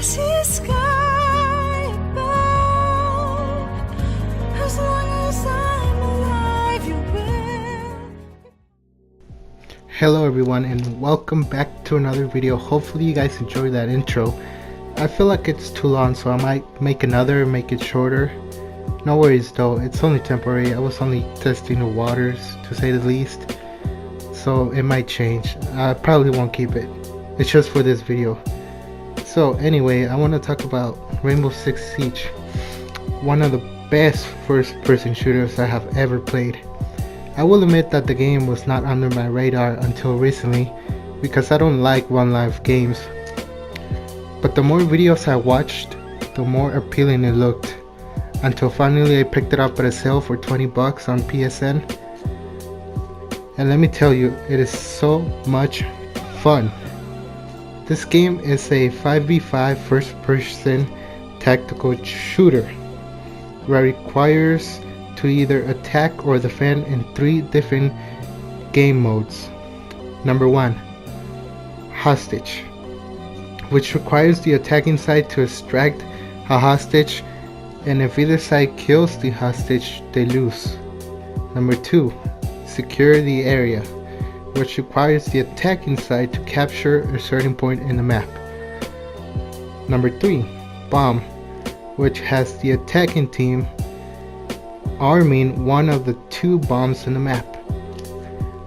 see sky above. As long as I'm alive, you will. Hello everyone and welcome back to another video. Hopefully you guys enjoyed that intro. I feel like it's too long, so I might make it shorter. No worries though, it's only temporary. I was only testing the waters, to say the least, so it might change. I probably won't keep it. It's just for this video. So anyway, I want to talk about Rainbow Six Siege, one of the best first-person shooters I have ever played. I will admit that the game was not under my radar until recently because I don't like one-life games. But the more videos I watched, the more appealing it looked, until finally I picked it up at a sale for 20 bucks on PSN. And let me tell you, it is so much fun. This game is a 5v5 first-person tactical shooter where it requires to either attack or defend in 3 different game modes. Number 1, hostage, which requires the attacking side to extract a hostage, and if either side kills the hostage, they lose. Number 2, secure the area, which requires the attacking side to capture a certain point in the map. Number 3, bomb, which has the attacking team arming one of the 2 bombs in the map.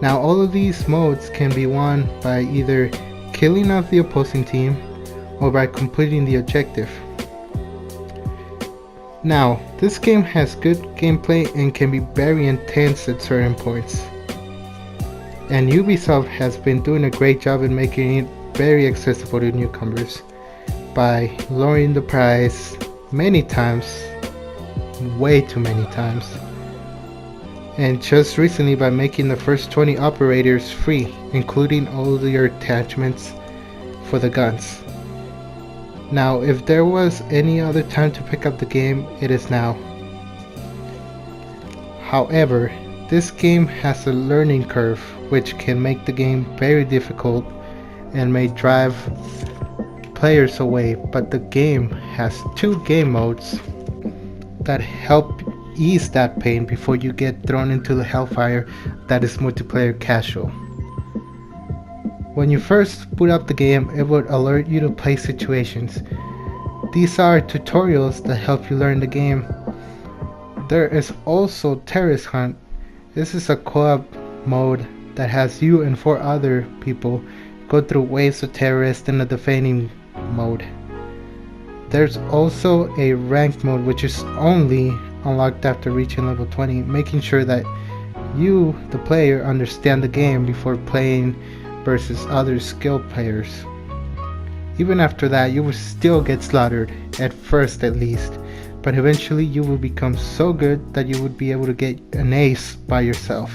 Now all of these modes can be won by either killing off the opposing team or by completing the objective. Now this game has good gameplay and can be very intense at certain points, and Ubisoft has been doing a great job in making it very accessible to newcomers by lowering the price many times, way too many times, and just recently by making the first 20 operators free, including all your attachments for the guns. Now if there was any other time to pick up the game, it is now. However, this game has a learning curve which can make the game very difficult and may drive players away, but the game has 2 game modes that help ease that pain before you get thrown into the hellfire that is multiplayer casual. When you first boot up the game, it would alert you to play situations. These are tutorials that help you learn the game. There is also Terrorist Hunt. This is a co-op mode that has you and 4 other people go through waves of terrorists in a defending mode. There's also a ranked mode which is only unlocked after reaching level 20, making sure that you, the player, understand the game before playing versus other skilled players. Even after that, you will still get slaughtered, at first at least, but eventually you will become so good that you would be able to get an ace by yourself.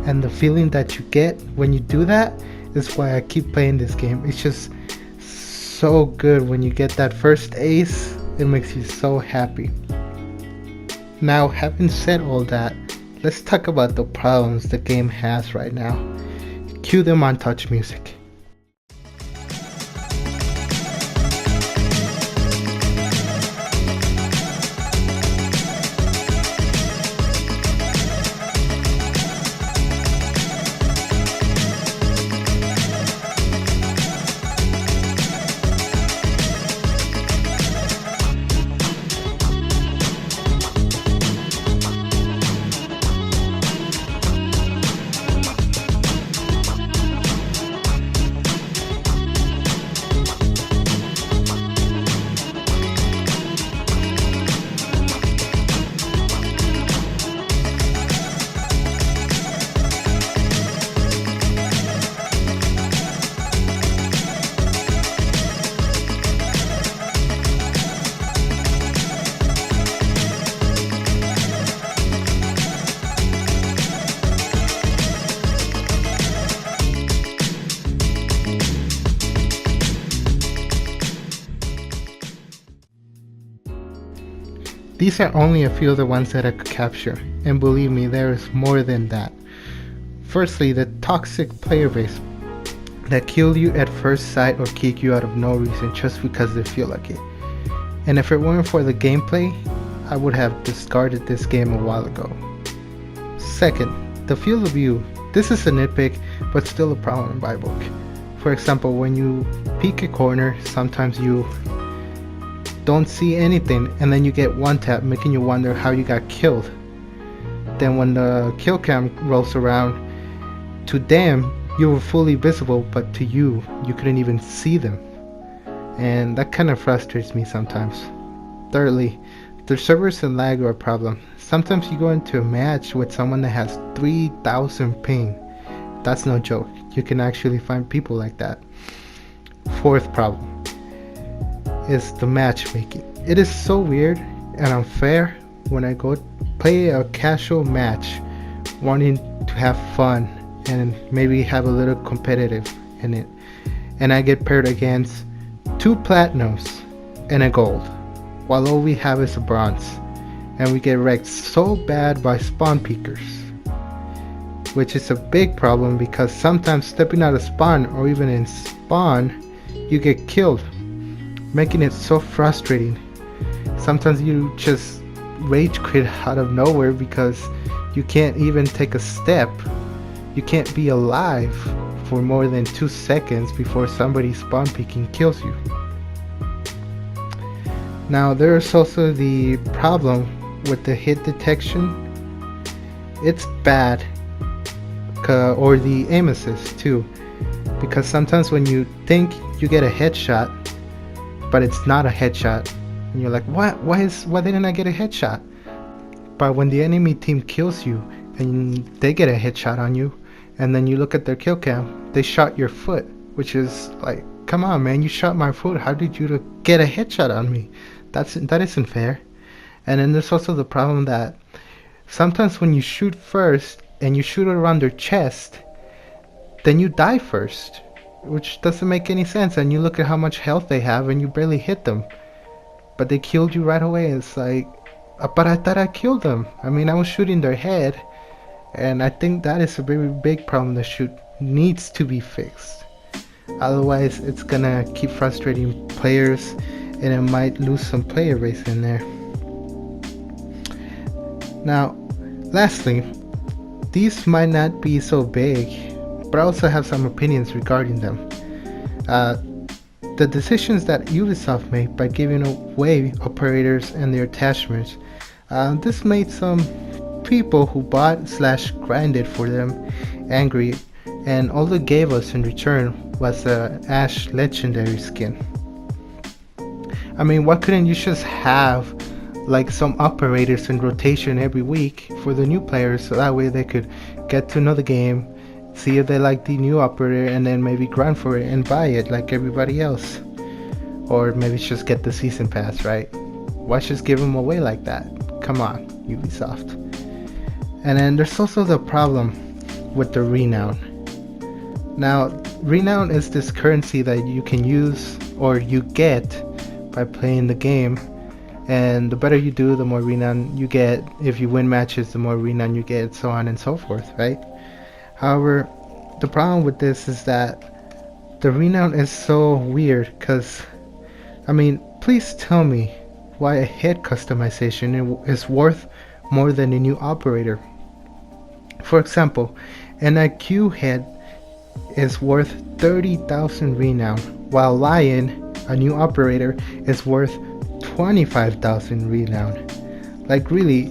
And the feeling that you get when you do that is why I keep playing this game. It's just so good when you get that first ace. It makes you so happy. Now, having said all that, let's talk about the problems the game has right now. Cue the montage music. These are only a few of the ones that I could capture, and believe me, there is more than that. Firstly, the toxic player base. that kill you at first sight or kick you out of no reason just because they feel like it. And if it weren't for the gameplay, I would have discarded this game a while ago. Second, the field of view. This is a nitpick, but still a problem in my book. For example, when you peek a corner, sometimes you don't see anything, and then you get one tap, making you wonder how you got killed. Then when the kill cam rolls around, to them, you were fully visible, but to you, you couldn't even see them. And that kind of frustrates me sometimes. Thirdly, the servers and lag are a problem. Sometimes you go into a match with someone that has 3000 ping. That's no joke. You can actually find people like that. Fourth problem is the matchmaking. It is so weird and unfair when I go play a casual match wanting to have fun and maybe have a little competitive in it, and I get paired against 2 platinums and a gold, while all we have is a bronze, and we get wrecked so bad by spawn peekers, which is a big problem because sometimes stepping out of spawn or even in spawn you get killed, making it so frustrating. Sometimes you just rage quit out of nowhere because you can't even take a step. You can't be alive for more than 2 seconds before somebody spawn peeking kills you. Now there's also the problem with the hit detection. It's bad, or the aim assist too, because sometimes when you think you get a headshot, but it's not a headshot, and you're like, why didn't I get a headshot? But when the enemy team kills you and they get a headshot on you, and then you look at their kill cam, they shot your foot, which is like, come on man, you shot my foot, how did you get a headshot on me? That isn't fair. And then there's also the problem that sometimes when you shoot first and you shoot it around their chest, then you die first, which doesn't make any sense. And you look at how much health they have and you barely hit them, but they killed you right away. It's like, but I thought I killed them. I mean, I was shooting their head. And I think that is a very big problem that needs to be fixed. Otherwise, it's gonna keep frustrating players, and it might lose some player base in there. Now, lastly, these might not be so big, but I also have some opinions regarding them. The decisions that Ubisoft made by giving away operators and their attachments, this made some people who bought/grinded for them angry, and all they gave us in return was the Ash legendary skin. I mean, why couldn't you just have like some operators in rotation every week for the new players, so that way they could get to know the game, see if they like the new operator, and then maybe grind for it and buy it like everybody else? Or maybe just get the season pass, right? Why just give them away like that? Come on, Ubisoft. And then there's also the problem with the renown. Now, renown is this currency that you can use or you get by playing the game, and the better you do, the more renown you get. If you win matches, the more renown you get, so on and so forth, right? However, the problem with this is that the renown is so weird, because I mean, please tell me why a head customization is worth more than a new operator. For example, an IQ head is worth 30,000 renown, while Lion, a new operator, is worth 25,000 renown. Like really,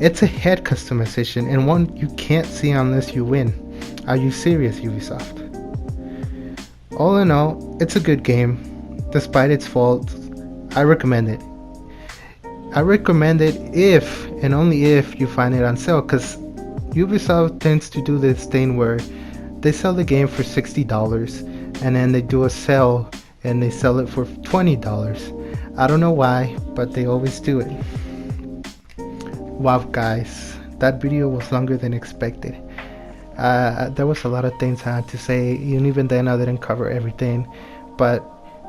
it's a head customization, and one you can't see unless you win. Are you serious, Ubisoft? All in all, it's a good game. Despite its faults, I recommend it. I recommend it if and only if you find it on sale, because Ubisoft tends to do this thing where they sell the game for $60 and then they do a sale and they sell it for $20. I don't know why, but they always do it. Wow guys, that video was longer than expected. There was a lot of things I had to say, and even then I didn't cover everything, but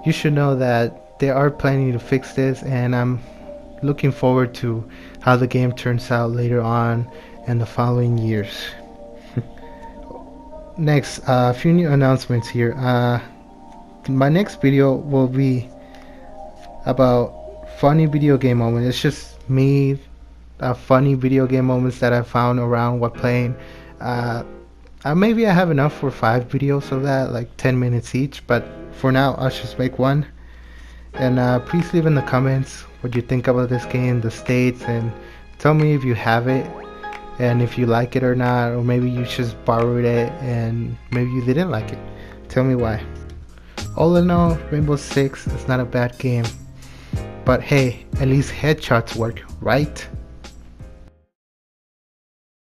you should know that they are planning to fix this, and I'm looking forward to how the game turns out later on in the following years. next, a few new announcements here. My next video will be about funny video game moments. It's just me, funny video game moments that I found around while playing. Maybe I have enough for 5 videos of that, like 10 minutes each, but for now I'll just make one. And please leave in the comments what you think about this game, the states, and tell me if you have it and if you like it or not, or maybe you just borrowed it and maybe you didn't like it. Tell me why. All in all, Rainbow Six is not a bad game, but hey, at least headshots work, right?